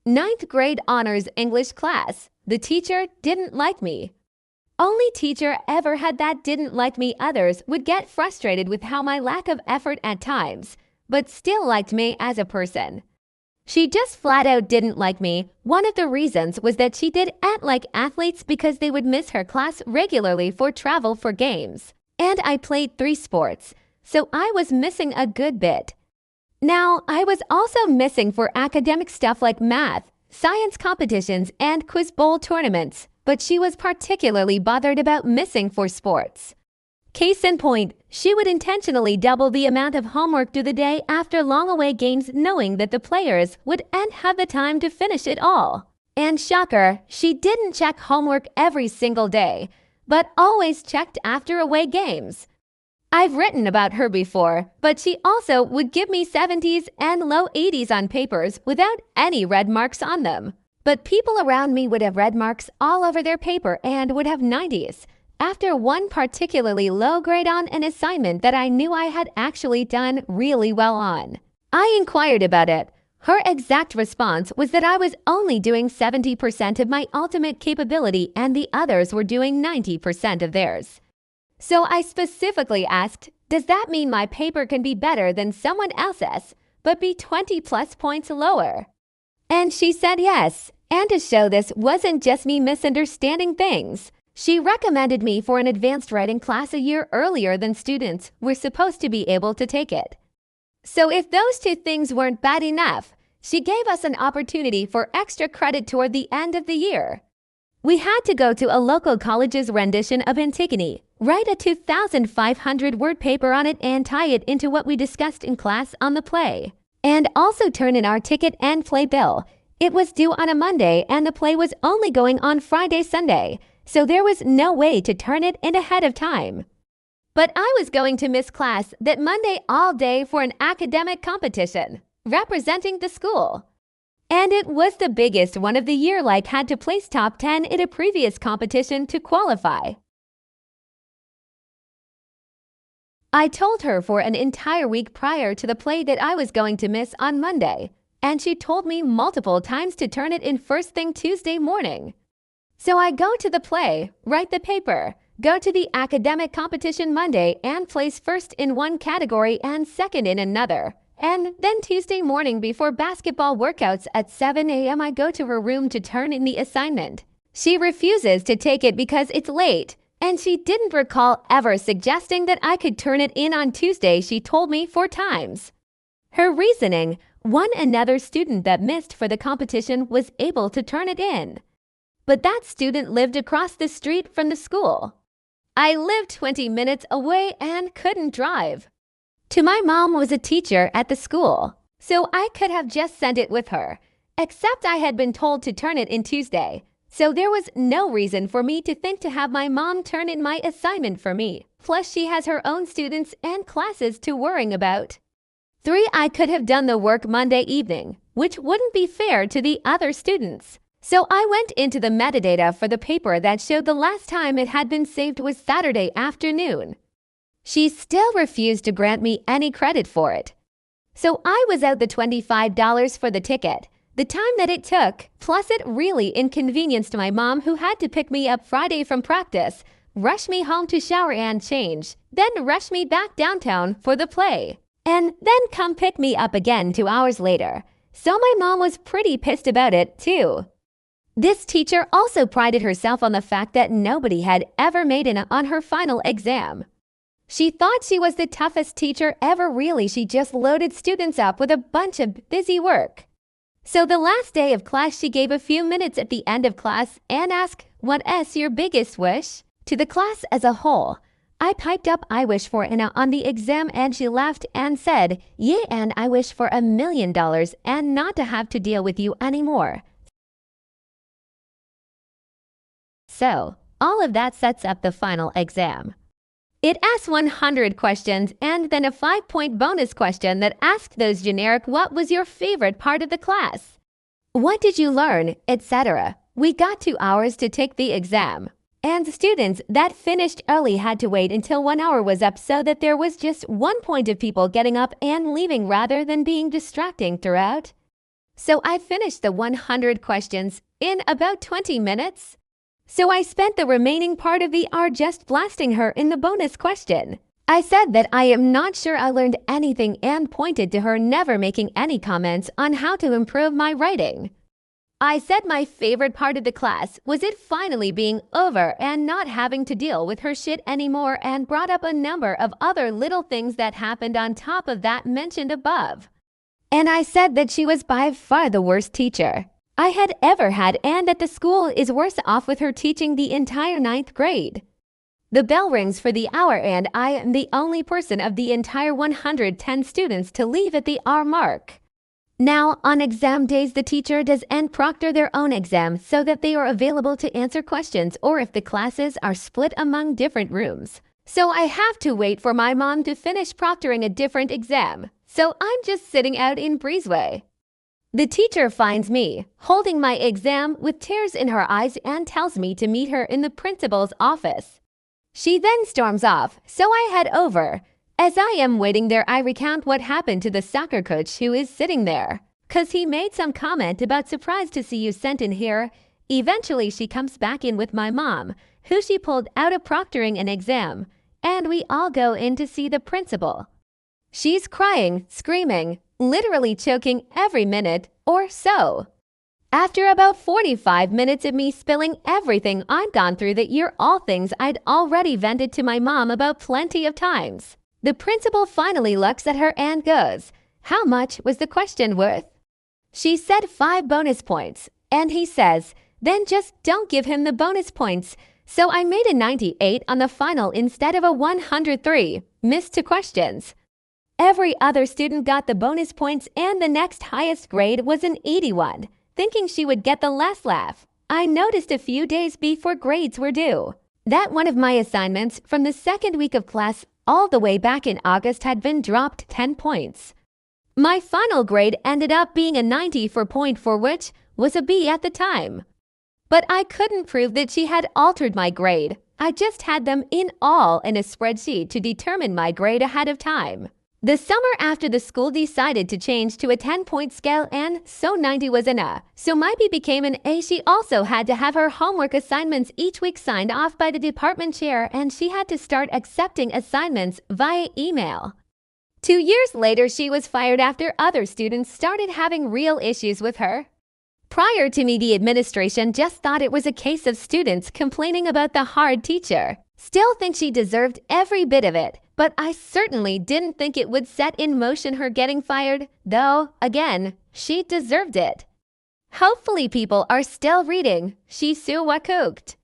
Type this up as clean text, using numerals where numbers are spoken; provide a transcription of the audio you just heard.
Ninth grade honors English class. The teacher didn't like me. Only teacher ever had that didn't like me. Others would get frustrated with how my lack of effort at times, but still liked me as a person. She just flat out didn't like me. One of the reasons was that she did act like athletes because they would miss her class regularly for travel for games. And I played 3 sports, so I was missing a good bit. Now, I was also missing for academic stuff like math, science competitions, and quiz bowl tournaments, but she was particularly bothered about missing for sports. Case in point, she would intentionally double the amount of homework due the day after long away games knowing that the players wouldn't have the time to finish it all. And shocker, she didn't check homework every single day, but always checked after away games. I've written about her before, but she also would give me 70s and low 80s on papers without any red marks on them. But people around me would have red marks all over their paper and would have 90s. After one particularly low grade on an assignment that I knew I had actually done really well on. I inquired about it. Her exact response was that I was only doing 70% of my ultimate capability and the others were doing 90% of theirs. So I specifically asked, does that mean my paper can be better than someone else's, but be 20 plus points lower? And she said yes. And to show this wasn't just me misunderstanding things, she recommended me for an advanced writing class a year earlier than students were supposed to be able to take it. So if those 2 things weren't bad enough, she gave us an opportunity for extra credit toward the end of the year. We had to go to a local college's rendition of Antigone, write a 2,500-word paper on it and tie it into what we discussed in class on the play, and also turn in our ticket and play bill. It was due on a Monday and the play was only going on Friday, Sunday, so there was no way to turn it in ahead of time. But I was going to miss class that Monday all day for an academic competition, representing the school. And it was the biggest one of the year, like had to place top 10 in a previous competition to qualify. I told her for an entire week prior to the play that I was going to miss on Monday, and she told me multiple times to turn it in first thing Tuesday morning. So I go to the play, write the paper, go to the academic competition Monday and place first in one category and second in another. And then Tuesday morning before basketball workouts at 7 a.m. I go to her room to turn in the assignment. She refuses to take it because it's late, and she didn't recall ever suggesting that I could turn it in on Tuesday. She told me 4 times. Her reasoning, another student that missed for the competition was able to turn it in. But that student lived across the street from the school. I lived 20 minutes away and couldn't drive. My mom was a teacher at the school, so I could have just sent it with her, except I had been told to turn it in Tuesday, so there was no reason for me to think to have my mom turn in my assignment for me. Plus, she has her own students and classes to worry about. 3, I could have done the work Monday evening, which wouldn't be fair to the other students. So I went into the metadata for the paper that showed the last time it had been saved was Saturday afternoon. She still refused to grant me any credit for it. So I was out the $25 for the ticket, the time that it took, plus it really inconvenienced my mom who had to pick me up Friday from practice, rush me home to shower and change, then rush me back downtown for the play, and then come pick me up again 2 hours later. So my mom was pretty pissed about it too. This teacher also prided herself on the fact that nobody had ever made it on her final exam. She thought she was the toughest teacher ever. Really, she just loaded students up with a bunch of busy work. So the last day of class, she gave a few minutes at the end of class and asked, "What's your biggest wish?" To the class as a whole. I piped up, "I wish for an A on the exam," and she laughed and said, "Yeah, and I wish for $1 million and not to have to deal with you anymore." So, all of that sets up the final exam. It asks 100 questions and then a 5-point bonus question that asked those generic "what was your favorite part of the class? What did you learn?" etc. We got 2 hours to take the exam. And students that finished early had to wait until 1 hour was up so that there was just 1 point of people getting up and leaving rather than being distracting throughout. So I finished the 100 questions in about 20 minutes. So I spent the remaining part of the hour just blasting her in the bonus question. I said that I am not sure I learned anything and pointed to her never making any comments on how to improve my writing. I said my favorite part of the class was it finally being over and not having to deal with her shit anymore, and brought up a number of other little things that happened on top of that mentioned above. And I said that she was by far the worst teacher I had ever had, and that the school is worse off with her teaching the entire 9th grade. The bell rings for the hour, and I am the only person of the entire 110 students to leave at the hour mark. Now, on exam days, the teacher does and proctor their own exams so that they are available to answer questions, or if the classes are split among different rooms. So I have to wait for my mom to finish proctoring a different exam. So I'm just sitting out in Breezeway. The teacher finds me holding my exam with tears in her eyes and tells me to meet her in the principal's office. She then storms off, so I head over. As I am waiting there, I recount what happened to the soccer coach who is sitting there, 'cause he made some comment about surprised to see you sent in here. Eventually, she comes back in with my mom, who she pulled out of proctoring an exam, and we all go in to see the principal. She's crying, screaming, literally choking every minute or so. After about 45 minutes of me spilling everything I'd gone through that year, all things I'd already vented to my mom about plenty of times, the principal finally looks at her and goes, "How much was the question worth?" She said 5 bonus points, and he says, "Then just don't give him the bonus points." So I made a 98 on the final instead of a 103, missed 2 questions. Every other student got the bonus points, and the next highest grade was an 81. Thinking she would get the last laugh, I noticed a few days before grades were due that one of my assignments from the second week of class all the way back in August had been dropped 10 points. My final grade ended up being a 90, for point for which was a B at the time. But I couldn't prove that she had altered my grade. I just had them in all in a spreadsheet to determine my grade ahead of time. The summer after, the school decided to change to a 10-point scale, and so 90 was an A. So my B became an A. She also had to have her homework assignments each week signed off by the department chair, and she had to start accepting assignments via email. 2 years later, she was fired after other students started having real issues with her. Prior to me, the administration just thought it was a case of students complaining about the hard teacher. Still think she deserved every bit of it, but I certainly didn't think it would set in motion her getting fired, though, again, she deserved it. Hopefully people are still reading She Su Wa Cooked.